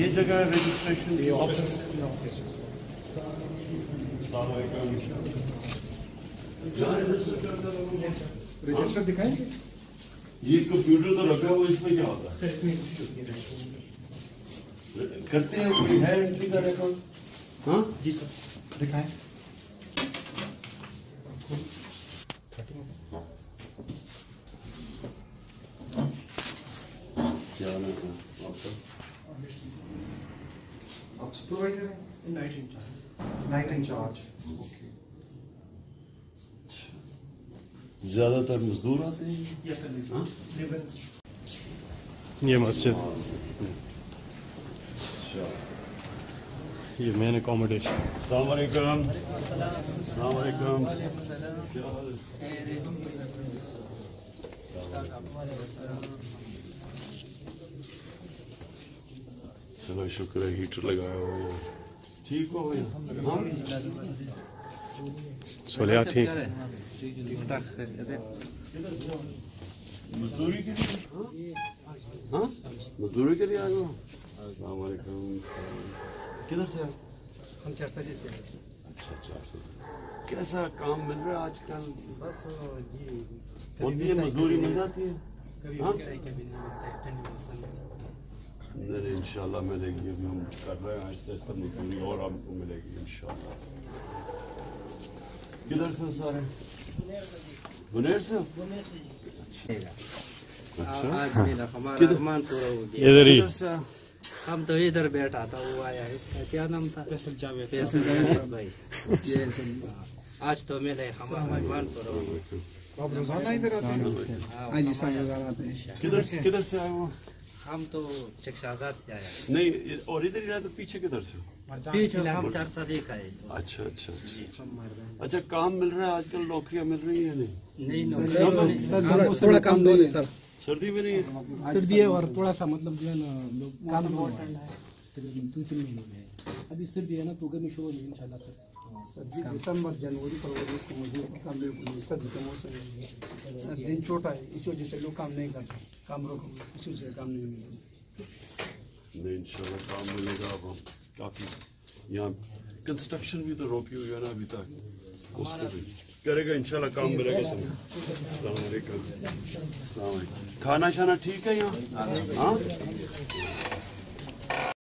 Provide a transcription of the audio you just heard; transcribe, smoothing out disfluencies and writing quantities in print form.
یہ جگہ registration office السلام علیکم. رجسٹر دکھائیں گے. یہ کمپیوٹر تو رکھا ہوا، اس میں کیا ہوتا ہے؟ کرتے ہیں کوئی ہے انٹری کا ریکارڈ؟ ہاں جی سر دکھائیں. کیا نام ہے آپ کا؟ آپ سپروائزر ہیں؟ Night in charge. زیادہ تر مزدور آتے ہیں. یہ مسجد، یہ مین اکوموڈیشن. السلام علیکم. السلام علیکم. کیا حال ہے؟ چلو شکر ہے، ہیٹر لگایا ہوا ہے. ٹھیک ہو گیا؟ سولیا ٹھیک. مزدوری کے لیے؟ ہاں مزدوری کے لیے آئے ہو؟ السلام علیکم. کدھر سے آئے؟ ہم چرسلی سے. اچھا اچھا. کیسا کام مل رہا ہے آج کل؟ بس جی ہوتی ہے مزدوری مل جاتی ہے؟ کبھی ملتا ہے کبھی نہیں ملتا ہے. ٹھنڈی موسم نہیں ان شاء اللہ ملے گی. ابھی ہم کر رہے ہیں آہستہ آہستہ مزدوری اور آپ کو ملے گی ان شاء اللہ. کدھر سے سارے؟ بنیر سے؟ اچھا آج میرا ہمارا ارمان پورا ہو گیا. ادھر ہی ہم تو ادھر بیٹھا تھا، وہ آیا. اس کا کیا نام تھا؟ فیصل جاوید بھائی. آج تو ملے، ہمارا ارمان پورا ہو گیا. آپ روزانہ ادھر آتے ہیں؟ ہاں جی سر روزانہ آتے ہیں. کدھر سے آئے ہو؟ ہم تو چک شہزاد سے آیا. نہیں اور ادھر ہی رہے تو پیچھے کدھر سے؟ پیچھے ہم چرسلی کا ہے. اچھا اچھا اچھا. کام مل رہا ہے آج کل؟ نوکریاں مل رہی ہیں؟ نہیں تھوڑا کام دو سر. سردی میں نہیں؟ سردی ہے اور تھوڑا سا مطلب جو ہے نا کام تقریباً 2-3 مہینے میں ہے. ابھی سردی ہے نا تو گرمی شروع ہوگی ان شاء اللہ. سردی دسمبر جنوری فروری اس کے مزدور کام بالکل سردی کا موسم ہے. دن چھوٹا ہے، اسی وجہ سے لوگ کام نہیں کرتے. کام روک اسی وجہ سے کام نہیں ملتا. نہیں ان شاء اللہ کام ملے گا. اب کافی یہاں کنسٹرکشن بھی تو روکی ہوئی ہے نا ابھی تک، اس کو بھی کرے گا ان شاء اللہ. کام ملے گا. السلام علیکم. السلام علیکم. کھانا شانا ٹھیک ہے یہاں؟ ہاں